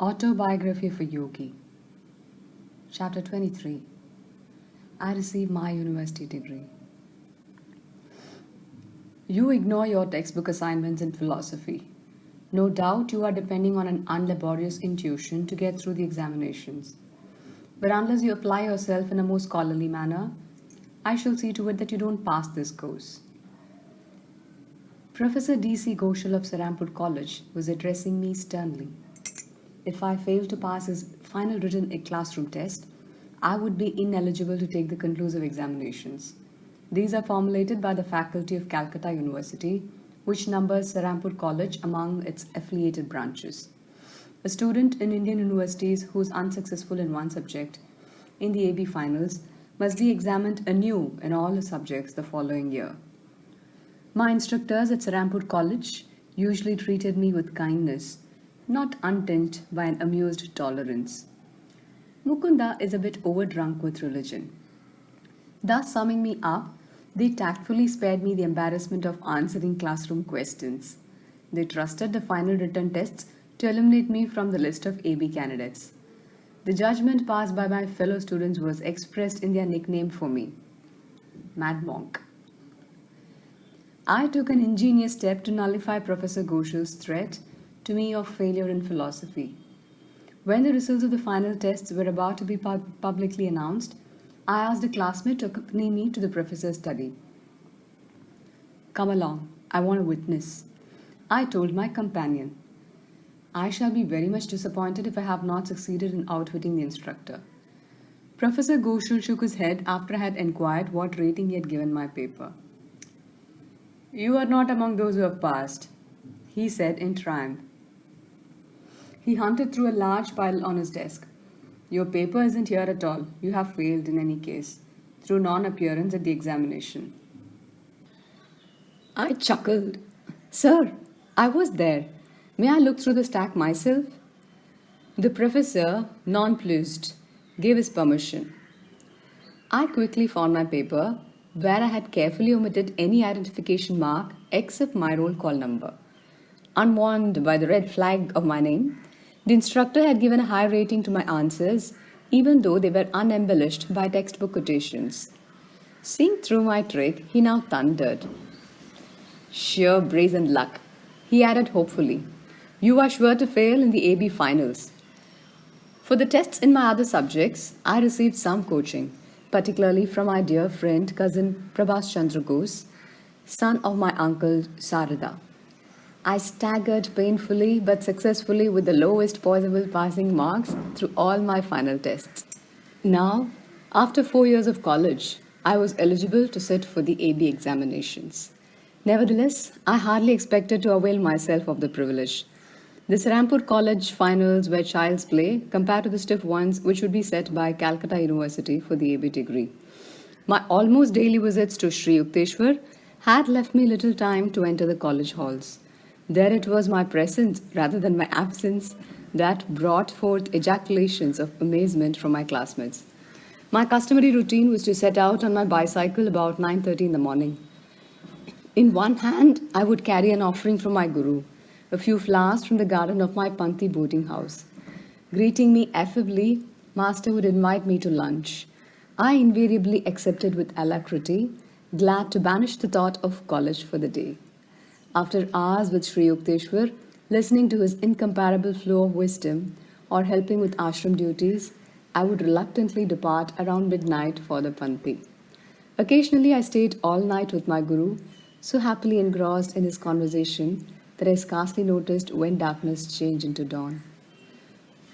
Autobiography of a Yogi. Chapter 23. I received my university degree. You ignore your textbook assignments in philosophy. No doubt you are depending on an unlaborious intuition to get through the examinations. But unless you apply yourself in a more scholarly manner, I shall see to it that you don't pass this course. Professor D.C. Ghoshal of Serampur College was addressing me sternly. If I failed to pass his final written classroom test, I would be ineligible to take the conclusive examinations. These are formulated by the faculty of Calcutta University, which numbers Serampur College among its affiliated branches. A student in Indian universities who is unsuccessful in one subject in the AB finals must be examined anew in all the subjects the following year. My instructors at Serampur College usually treated me with kindness, not untinged by an amused tolerance. Mukunda is a bit overdrunk with religion. Thus summing me up, they tactfully spared me the embarrassment of answering classroom questions. They trusted the final written tests to eliminate me from the list of AB candidates. The judgment passed by my fellow students was expressed in their nickname for me, Mad Monk. I took an ingenious step to nullify Professor Ghoshal's threat to me of failure in philosophy. When the results of the final tests were about to be publicly announced, I asked a classmate to accompany me to the professor's study. "Come along, I want a witness," I told my companion. "I shall be very much disappointed if I have not succeeded in outwitting the instructor." Professor Ghoshal shook his head after I had inquired what rating he had given my paper. "You are not among those who have passed," he said in triumph. He hunted through a large pile on his desk. "Your paper isn't here at all. You have failed in any case, through non-appearance at the examination." I chuckled. "Sir, I was there. May I look through the stack myself?" The professor, nonplussed, gave his permission. I quickly found my paper, where I had carefully omitted any identification mark except my roll call number. Unwarned by the red flag of my name, the instructor had given a high rating to my answers, even though they were unembellished by textbook quotations. Seeing through my trick, he now thundered. "Sheer brazen luck," he added hopefully. "You are sure to fail in the AB finals." For the tests in my other subjects, I received some coaching, particularly from my dear friend, cousin Prabhas Chandra Ghose, son of my uncle Sarada. I staggered painfully but successfully with the lowest possible passing marks through all my final tests. Now, after 4 years of college, I was eligible to sit for the AB examinations. Nevertheless, I hardly expected to avail myself of the privilege. The Serampur College finals were child's play compared to the stiff ones which would be set by Calcutta University for the AB degree. My almost daily visits to Sri Yukteswar had left me little time to enter the college halls. There it was my presence rather than my absence that brought forth ejaculations of amazement from my classmates. My customary routine was to set out on my bicycle about 9:30 in the morning. In one hand, I would carry an offering from my guru, a few flowers from the garden of my Panthi boarding house. Greeting me affably, master would invite me to lunch. I invariably accepted with alacrity, glad to banish the thought of college for the day. After hours with Sri Yukteswar, listening to his incomparable flow of wisdom or helping with ashram duties, I would reluctantly depart around midnight for the Panthi. Occasionally, I stayed all night with my guru, so happily engrossed in his conversation that I scarcely noticed when darkness changed into dawn.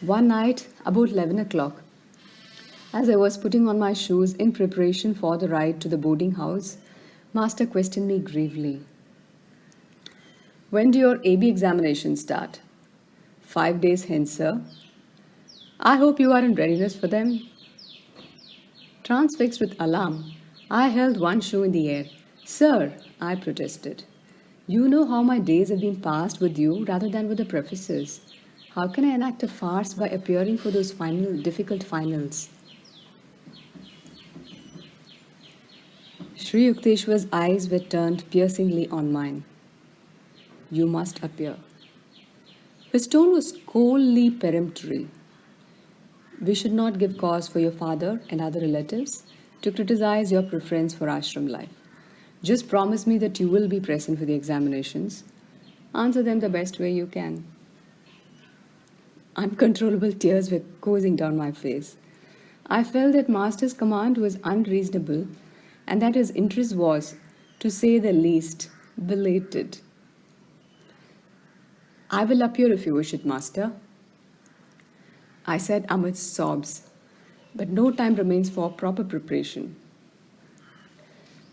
One night, about 11 o'clock, as I was putting on my shoes in preparation for the ride to the boarding house, master questioned me gravely. "When do your AB examinations start?" "5 days hence, sir." "I hope you are in readiness for them." Transfixed with alarm, I held one shoe in the air. "Sir," I protested, "you know how my days have been passed with you rather than with the professors. How can I enact a farce by appearing for those difficult finals?" Sri Yukteswar's eyes were turned piercingly on mine. "You must appear." His tone was coldly peremptory. We should not give cause for your father and other relatives to criticize your preference for ashram life. Just promise me that you will be present for the examinations. Answer them the best way you can. Uncontrollable tears were coursing down my face. I felt that Master's command was unreasonable and that his interest was, to say the least, belated. I will appear if you wish it, Master, I said amidst sobs, but no time remains for proper preparation.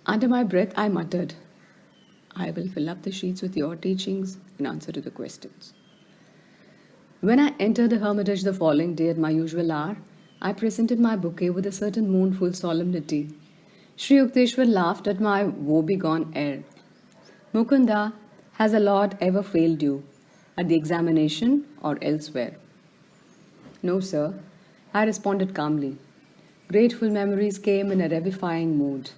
Under my breath, I muttered, I will fill up the sheets with your teachings in answer to the questions. When I entered the hermitage the following day at my usual hour, I presented my bouquet with a certain mournful solemnity. Sri Yukteswar laughed at my woebegone air. Mukunda, has the Lord ever failed you, at the examination or elsewhere? No, sir, I responded calmly. Grateful memories came in a revivifying mood.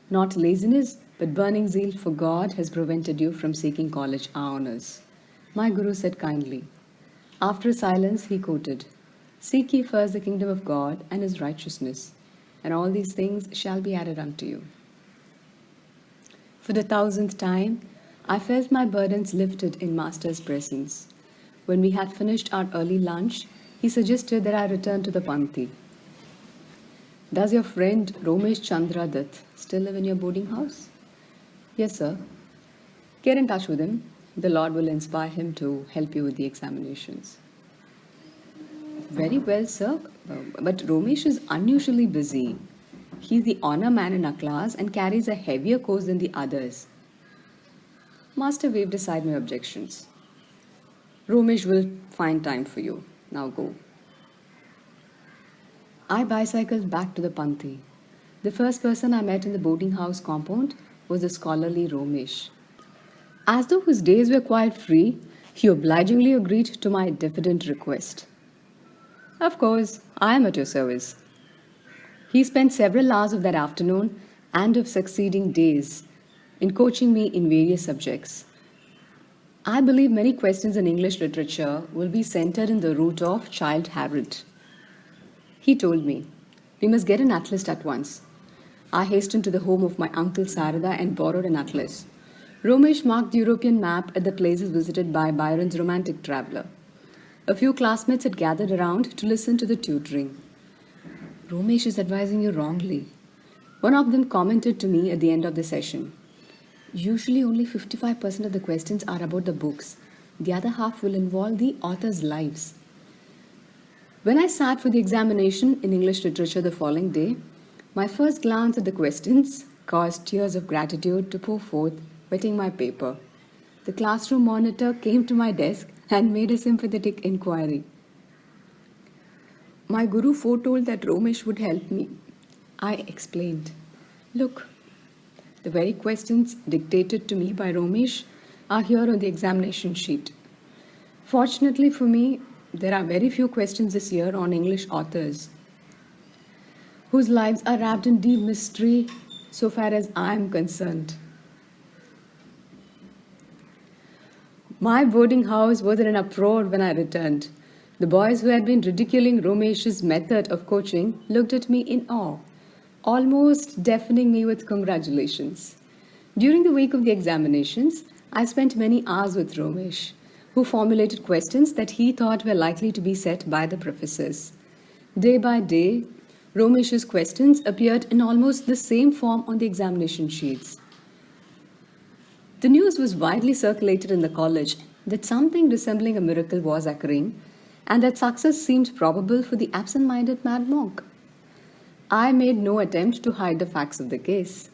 Not laziness, but burning zeal for God has prevented you from seeking college honours, my Guru said kindly. After a silence, he quoted, Seek ye first the kingdom of God and his righteousness, and all these things shall be added unto you. For the 1000th time, I felt my burdens lifted in Master's presence. When we had finished our early lunch, he suggested that I return to the Panthi. Does your friend Romesh Chandra Dutt still live in your boarding house? Yes, sir. Get in touch with him. The Lord will inspire him to help you with the examinations. Very well, sir. But Romesh is unusually busy. He's the honor man in our class and carries a heavier course than the others. Master waved aside my objections. Romesh will find time for you. Now go. I bicycled back to the Panthi. The first person I met in the boarding house compound was the scholarly Romesh. As though his days were quite free, he obligingly agreed to my diffident request. Of course, I am at your service. He spent several hours of that afternoon and of succeeding days in coaching me in various subjects. I believe many questions in English literature will be centered in the route of Childe Harold. He told me, we must get an atlas at once. I hastened to the home of my uncle Sarada and borrowed an atlas. Romesh marked the European map at the places visited by Byron's romantic traveller. A few classmates had gathered around to listen to the tutoring. Romesh is advising you wrongly. One of them commented to me at the end of the session. Usually only 55% of the questions are about the books. The other half will involve the author's lives. When I sat for the examination in English literature the following day, my first glance at the questions caused tears of gratitude to pour forth, wetting my paper. The classroom monitor came to my desk and made a sympathetic inquiry. My Guru foretold that Romesh would help me. I explained, Look, the very questions dictated to me by Romesh are here on the examination sheet. Fortunately for me, there are very few questions this year on English authors whose lives are wrapped in deep mystery so far as I am concerned. My boarding house was in an uproar when I returned. The boys who had been ridiculing Romesh's method of coaching looked at me in awe, almost deafening me with congratulations. During the week of the examinations, I spent many hours with Romesh, who formulated questions that he thought were likely to be set by the professors. Day by day, Romesh's questions appeared in almost the same form on the examination sheets. The news was widely circulated in the college that something resembling a miracle was occurring and that success seemed probable for the absent-minded mad monk. I made no attempt to hide the facts of the case.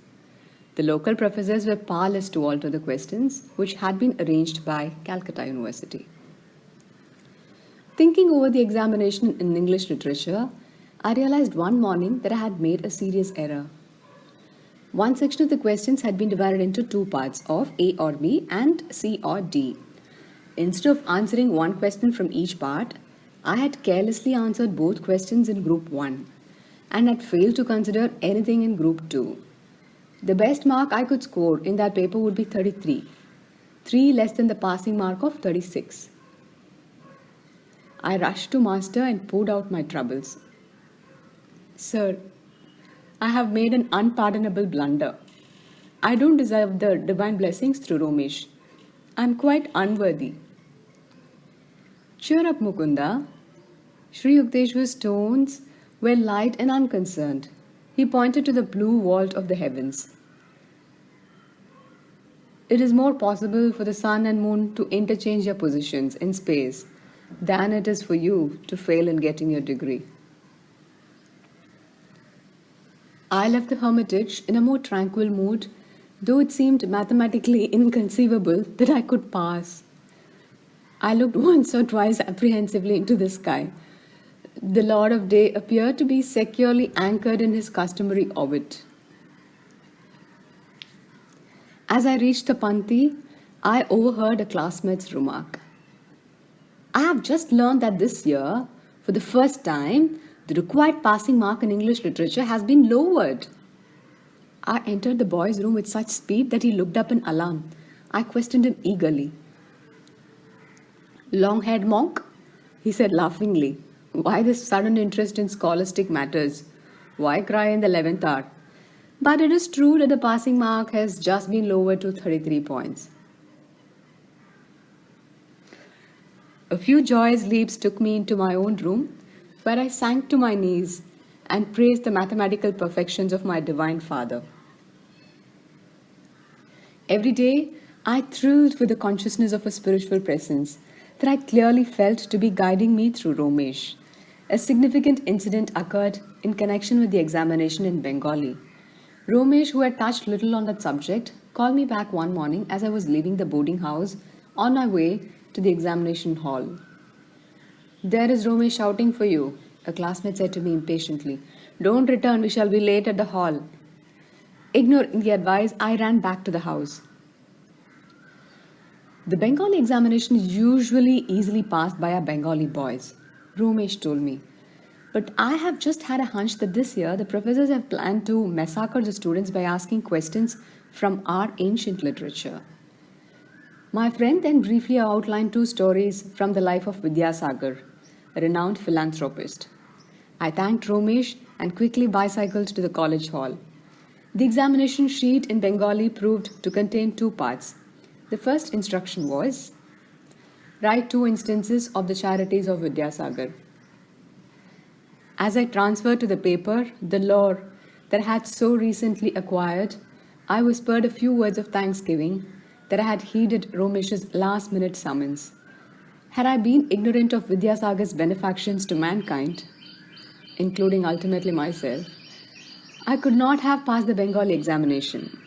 The local professors were powerless to alter the questions, which had been arranged by Calcutta University. Thinking over the examination in English literature, I realized one morning that I had made a serious error. One section of the questions had been divided into two parts of A or B and C or D. Instead of answering one question from each part, I had carelessly answered both questions in Group 1 and had failed to consider anything in Group 2. The best mark I could score in that paper would be 33. 3 less than the passing mark of 36. I rushed to master and poured out my troubles. Sir, I have made an unpardonable blunder. I don't deserve the divine blessings through Romesh. I am quite unworthy. Cheer up, Mukunda. Sri Yukteswar's tones were light and unconcerned. He pointed to the blue vault of the heavens. It is more possible for the sun and moon to interchange their positions in space than it is for you to fail in getting your degree. I left the hermitage in a more tranquil mood, though it seemed mathematically inconceivable that I could pass. I looked once or twice apprehensively into the sky. The Lord of Day appeared to be securely anchored in his customary orbit. As I reached the Panti, I overheard a classmate's remark. I have just learned that this year, for the first time, the required passing mark in English literature has been lowered. I entered the boy's room with such speed that he looked up in alarm. I questioned him eagerly. Long-haired monk? He said laughingly. Why this sudden interest in scholastic matters? Why cry in the 11th hour? But it is true that the passing mark has just been lowered to 33 points. A few joyous leaps took me into my own room, where I sank to my knees and praised the mathematical perfections of my divine Father. Every day, I thrilled with the consciousness of a spiritual presence that I clearly felt to be guiding me through Romesh. A significant incident occurred in connection with the examination in Bengali. Romesh, who had touched little on that subject, called me back one morning as I was leaving the boarding house on my way to the examination hall. There is Romesh shouting for you, a classmate said to me impatiently. Don't return, we shall be late at the hall. Ignoring the advice, I ran back to the house. The Bengali examination is usually easily passed by our Bengali boys, Romesh told me. But I have just had a hunch that this year the professors have planned to massacre the students by asking questions from our ancient literature. My friend then briefly outlined 2 stories from the life of Vidyasagar, a renowned philanthropist. I thanked Romesh and quickly bicycled to the college hall. The examination sheet in Bengali proved to contain 2 parts. The first instruction was, write 2 instances of the charities of Vidyasagar. As I transferred to the paper the lore that I had so recently acquired, I whispered a few words of thanksgiving that I had heeded Romesh's last-minute summons. Had I been ignorant of Vidyasagar's benefactions to mankind, including ultimately myself, I could not have passed the Bengali examination.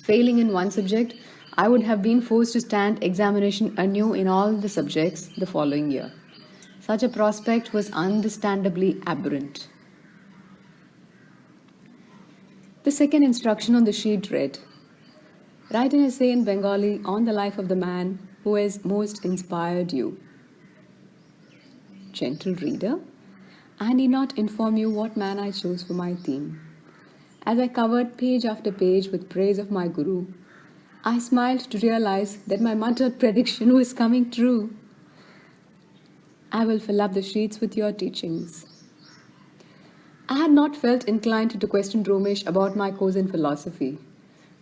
Failing in one subject, I would have been forced to stand examination anew in all the subjects the following year. Such a prospect was understandably aberrant. The second instruction on the sheet read, write an essay in Bengali on the life of the man who has most inspired you. Gentle reader, I need not inform you what man I chose for my theme. As I covered page after page with praise of my Guru, I smiled to realize that my muttered prediction was coming true. I will fill up the sheets with your teachings. I had not felt inclined to question Romesh about my course in philosophy.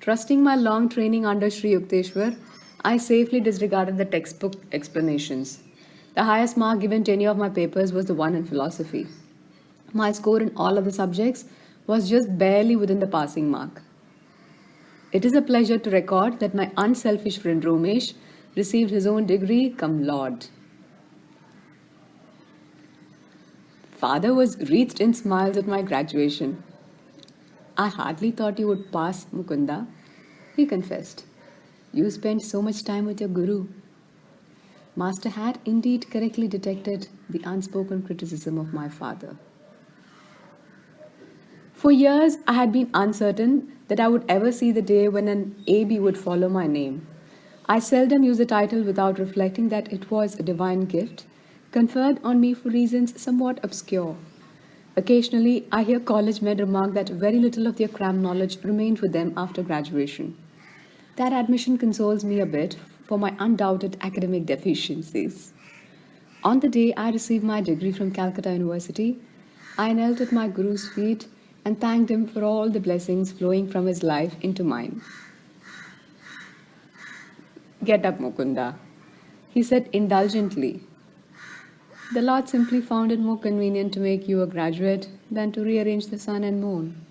Trusting my long training under Sri Yukteswar, I safely disregarded the textbook explanations. The highest mark given to any of my papers was the one in philosophy. My score in all other subjects was just barely within the passing mark. It is a pleasure to record that my unselfish friend Romesh received his own degree cum laude. Father was wreathed in smiles at my graduation. I hardly thought you would pass, Mukunda, he confessed. You spent so much time with your Guru. Master had indeed correctly detected the unspoken criticism of my father. For years, I had been uncertain that I would ever see the day when an AB would follow my name. I seldom use the title without reflecting that it was a divine gift, conferred on me for reasons somewhat obscure. Occasionally, I hear college men remark that very little of their cram knowledge remained with them after graduation. That admission consoles me a bit for my undoubted academic deficiencies. On the day I received my degree from Calcutta University, I knelt at my guru's feet and thanked him for all the blessings flowing from his life into mine. Get up, Mukunda, he said indulgently. The Lord simply found it more convenient to make you a graduate than to rearrange the sun and moon.